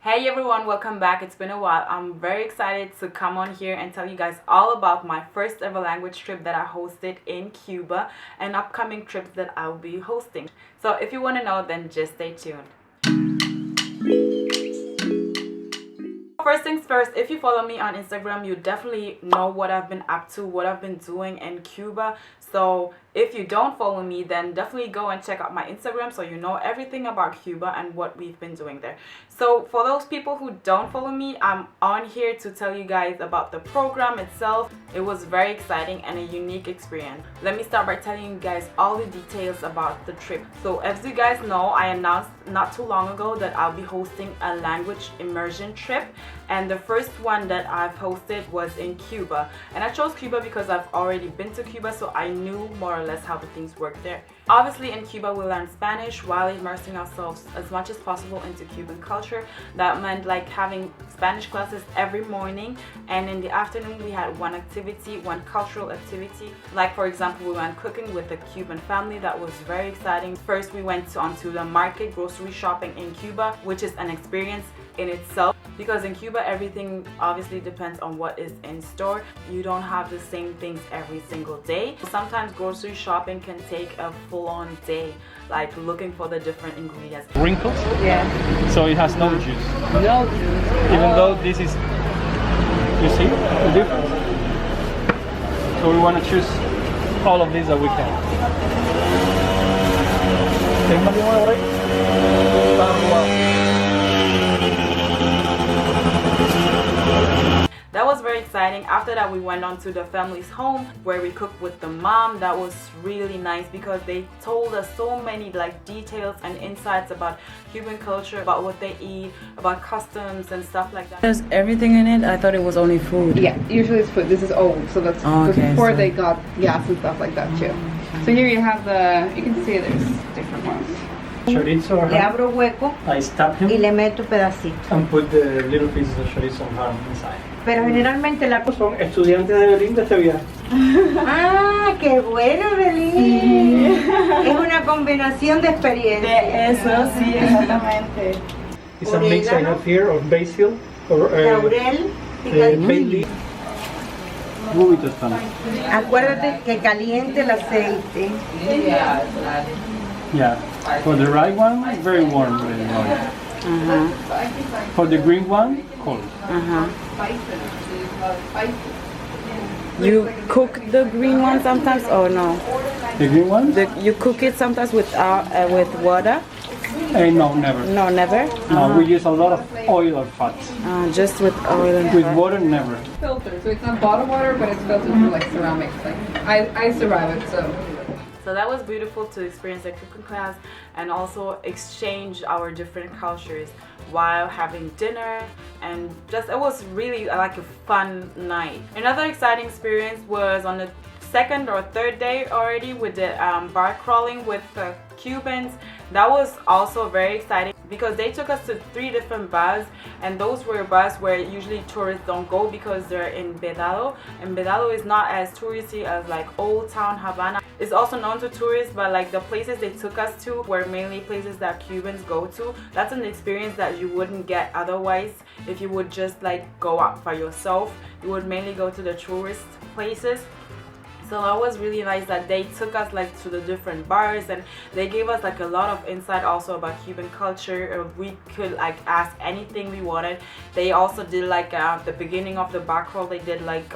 Hey everyone, welcome back. It's been a while. I'm very excited to come on here and tell you guys all about my first ever language trip that I hosted in Cuba and upcoming trips that I'll be hosting. So if you want to know, then just stay tuned. First things first, if you follow me on Instagram, you definitely know what I've been up to, what I've been doing in Cuba. So if you don't follow me, then definitely go and check out my Instagram so you know everything about Cuba and what we've been doing there. So for those people who don't follow me, I'm on here to tell you guys about the program itself. It was very exciting and a unique experience. Let me start by telling you guys all the details about the trip. So as you guys know, I announced not too long ago that I'll be hosting a language immersion trip, and the first one that I've hosted was in Cuba. And I chose Cuba because I've already been to Cuba, so I knew more or less how the things work there. Obviously in Cuba we learned Spanish while immersing ourselves as much as possible into Cuban culture. That meant like having Spanish classes every morning, and in the afternoon we had one activity, one cultural activity. Like for example, we went cooking with a Cuban family. That was very exciting. First we went onto the market, grocery shopping in Cuba, which is an experience in itself, because in Cuba everything obviously depends on what is in store. You don't have the same things every single day. Sometimes grocery shopping can take a full-on day, like looking for the different ingredients. Wrinkles? Yeah. So it has no juice. No juice. Even though this is, you see the difference? So we want to choose all of these that we can. That was very exciting. After that we went on to the family's home where we cooked with the mom. That was really nice because they told us so many like details and insights about Cuban culture, about what they eat, about customs and stuff like that. There's everything in it? I thought it was only food. Yeah, usually it's food. This is old, so that's before they got gas and stuff like that too. So here you have you can see there's different ones. Chorizo, Le abro hueco I stab him y le meto pedacito. and put the little pieces of chorizo and ham inside. Pero generalmente la... Son estudiantes de Berlín de este viaje. ¡Ah, qué bueno, Belín! Es una combinación de experiencias. Eso, sí, exactamente. It's a mix I have here of basil or Laurel, bay leaf. Muy tostado. Acuérdate que caliente el aceite. Yeah, for the right one, very warm. Very warm. For the green one, cold. You cook the green one sometimes or no? The green one? You cook it sometimes with water? No, never. No, never? No, we use a lot of oil or fat. Just with oil and With fat. water, never. Filtered, so it's not bottled water, but it's filtered through like ceramics. Like I survive it, so. So that was beautiful to experience a cooking class and also exchange our different cultures while having dinner, and just it was really like a fun night. Another exciting experience was on the second or third day already with the bar crawling with the Cubans. That was also very exciting because they took us to 3 different bars, and those were bars where usually tourists don't go because they're in Vedado, and Vedado is not as touristy as like Old Town Havana. It's also known to tourists, but like the places they took us to were mainly places that Cubans go to. That's an experience that you wouldn't get otherwise if you would just like go out by yourself. You would mainly go to the tourist places. So that was really nice that they took us like to the different bars, and they gave us like a lot of insight also about Cuban culture. We could like ask anything we wanted. They also did like at the beginning of the bar crawl, they did like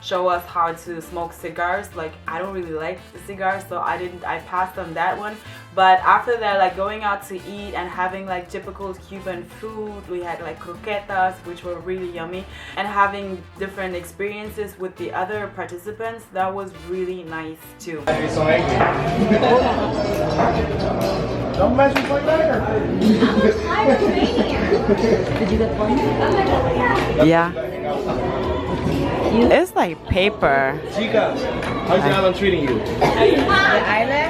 show us how to smoke cigars. Like I don't really like the cigars, so I passed on that one. But after that, like going out to eat and having like typical Cuban food, we had like croquetas, which were really yummy, and having different experiences with the other participants. That was really nice too. Don't mess with my burger. Did you get one? Yeah. It's like paper. Chicas, how's the island treating you?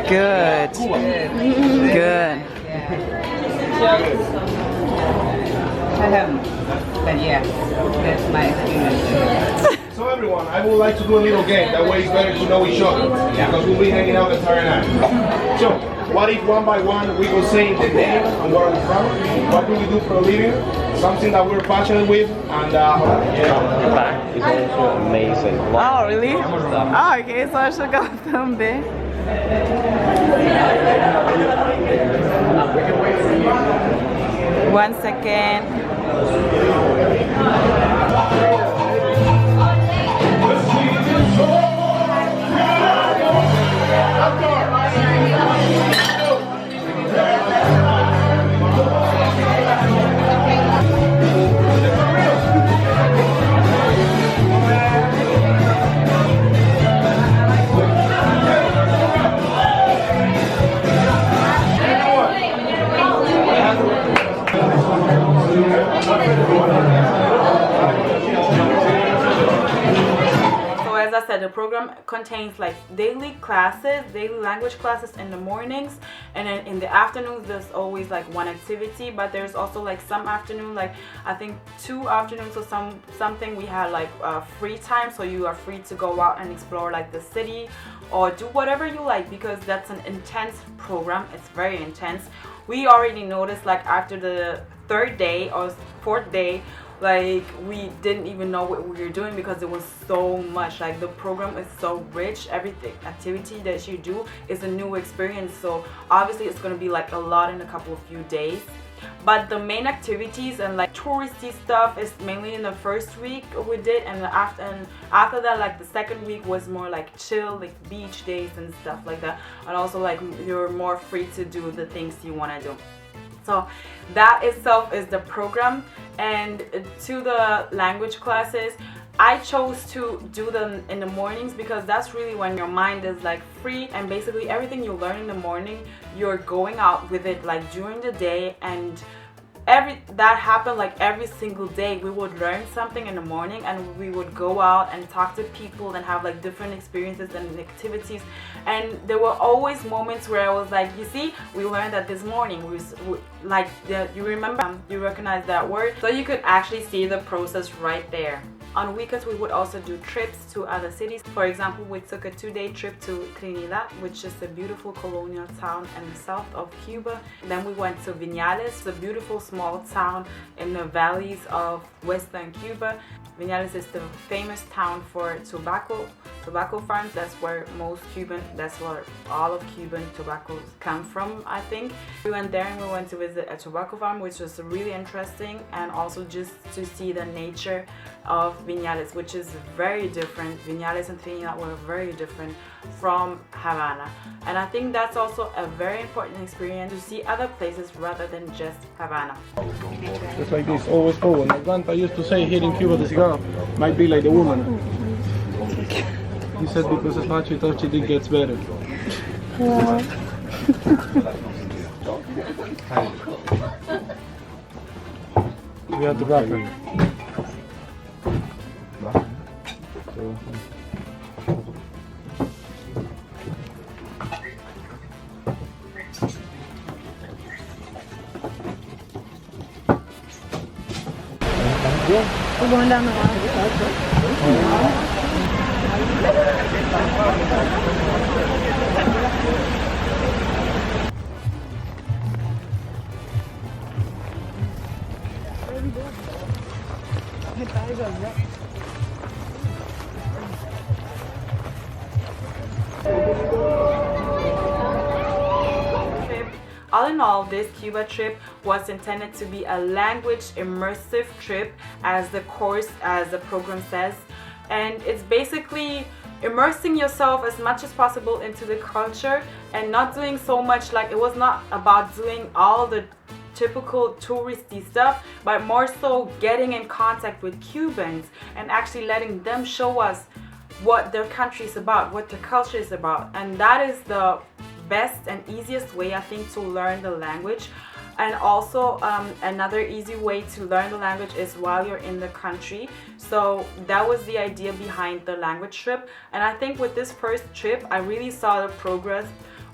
Good. Good. But yeah, that's my experience. So everyone, I would like to do a little game. That way it's better to know each other. Because we'll be hanging out the entire night. So, what if one by one we will say the name and where we're from? What do we do for a living? something that we're passionate with, and The back is also amazing. Oh, really? Oh, okay, so I should go também. 1 second. As I said, the program contains like daily language classes in the mornings, and then in the afternoons there's always like one activity, but there's also like some afternoon, like I think 2 afternoons or something we had like free time, so you are free to go out and explore like the city or do whatever you like, because that's an intense program. It's very intense. We already noticed like after the 3rd day or 4th day, like we didn't even know what we were doing because it was so much. Like the program is so rich. Everything activity that you do is a new experience, so obviously it's going to be like a lot in a couple of few days. But the main activities and like touristy stuff is mainly in the first week we did, and after that, like the 2nd week was more like chill, like beach days and stuff like that, and also like you're more free to do the things you want to do. So that itself is the program. And to the language classes, I chose to do them in the mornings because that's really when your mind is like free, and basically everything you learn in the morning, you're going out with it like during the day. And that happened like every single day. We would learn something in the morning and we would go out and talk to people and have like different experiences and activities, and there were always moments where I was like, you see, we learned that this morning. You remember, you recognize that word, so you could actually see the process right there. On weekends we would also do trips to other cities. For example, we took a 2-day trip to Trinidad, which is a beautiful colonial town in the south of Cuba. Then we went to Viñales, a beautiful small town in the valleys of western Cuba. Viñales is the famous town for tobacco farms. That's where all of Cuban tobaccos come from, I think. We went there and we went to visit a tobacco farm, which was really interesting, and also just to see the nature of Viñales, which is very different. Viñales and Trinidad were very different from Havana, and I think that's also a very important experience, to see other places rather than just Havana. Just like this, always forward. My grandpa used to say here in Cuba, the cigar might be like the woman. He said because as much you touch it, it gets better. We have to wrap it. We're going down the line. All in all, this Cuba trip was intended to be a language immersive trip, as the program says, and it's basically immersing yourself as much as possible into the culture and not doing so much, like it was not about doing all the typical touristy stuff, but more so getting in contact with Cubans and actually letting them show us what their country is about, what their culture is about. And that is the best and easiest way, I think, to learn the language. And also another easy way to learn the language is while you're in the country. So that was the idea behind the language trip, and I think with this first trip I really saw the progress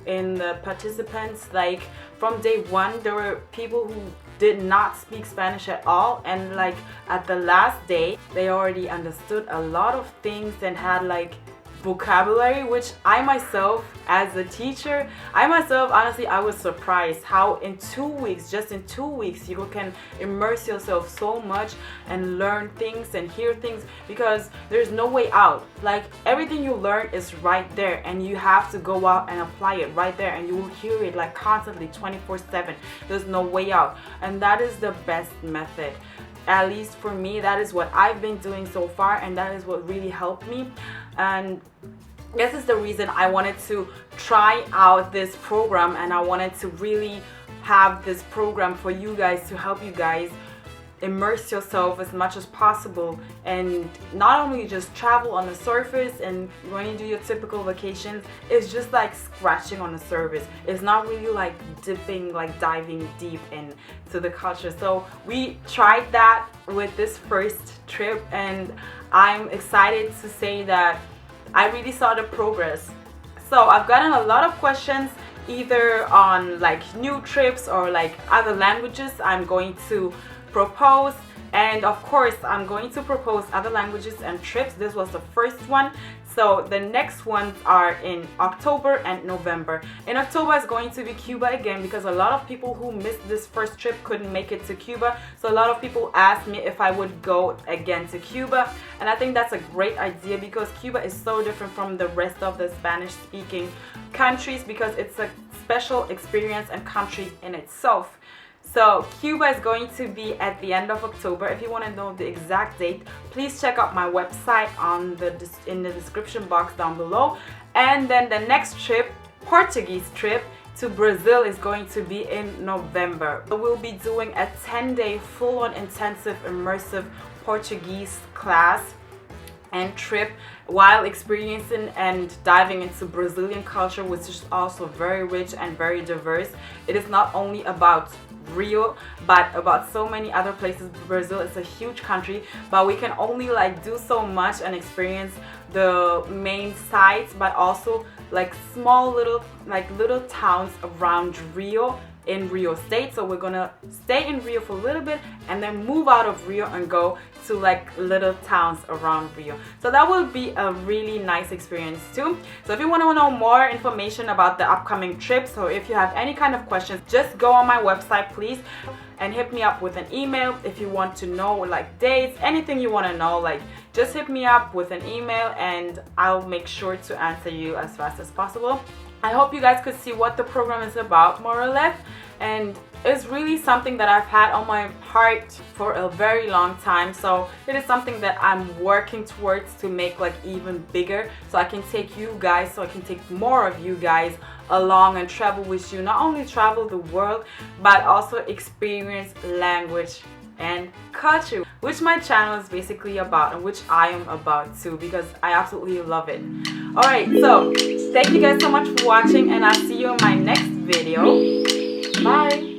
in the participants. Like from day one there were people who did not speak Spanish at all, and like at the last day they already understood a lot of things and had like vocabulary, which I myself, as a teacher, honestly, I was surprised how in 2 weeks, just in 2 weeks, you can immerse yourself so much and learn things and hear things, because there's no way out. Like, everything you learn is right there, and you have to go out and apply it right there, and you will hear it like constantly 24/7. There's no way out, and that is the best method. At least for me, that is what I've been doing so far, and that is what really helped me. And this is the reason I wanted to try out this program, and I wanted to really have this program for you guys, to help you guys immerse yourself as much as possible, and not only just travel on the surface. And when you do your typical vacations, it's just like scratching on the surface. It's not really like dipping, like diving deep into the culture. So we tried that with this first trip, and I'm excited to say that I really saw the progress. So I've gotten a lot of questions, either on like new trips or like other languages I'm going to propose, and of course I'm going to propose other languages and trips. This was the first one, so the next ones are in October and November. In October is going to be Cuba again, because a lot of people who missed this first trip couldn't make it to Cuba, so a lot of people asked me if I would go again to Cuba, and I think that's a great idea, because Cuba is so different from the rest of the Spanish speaking countries, because it's a special experience and country in itself. So Cuba is going to be at the end of October. If you want to know the exact date, please check out my website in the description box down below. And then the next trip, Portuguese trip to Brazil, is going to be in November. We'll be doing a 10-day full-on intensive immersive Portuguese class and trip, while experiencing and diving into Brazilian culture, which is also very rich and very diverse. It is not only about Rio, but about so many other places. Brazil is a huge country, but we can only like do so much and experience the main sites, but also like small little towns around Rio, in Rio State. So we're gonna stay in Rio for a little bit and then move out of Rio and go to like little towns around Rio. So that will be a really nice experience too. So if you want to know more information about the upcoming trips, or if you have any kind of questions, just go on my website please and hit me up with an email. If you want to know like dates, anything you want to know, like just hit me up with an email and I'll make sure to answer you as fast as possible. I hope you guys could see what the program is about, more or less, and it's really something that I've had on my heart for a very long time. So it is something that I'm working towards to make like even bigger, so I can take you guys, so I can take more of you guys along and travel with you. Not only travel the world, but also experience language and culture, which my channel is basically about, and which I am about too, because I absolutely love it. Alright, so thank you guys so much for watching, and I'll see you in my next video. Bye!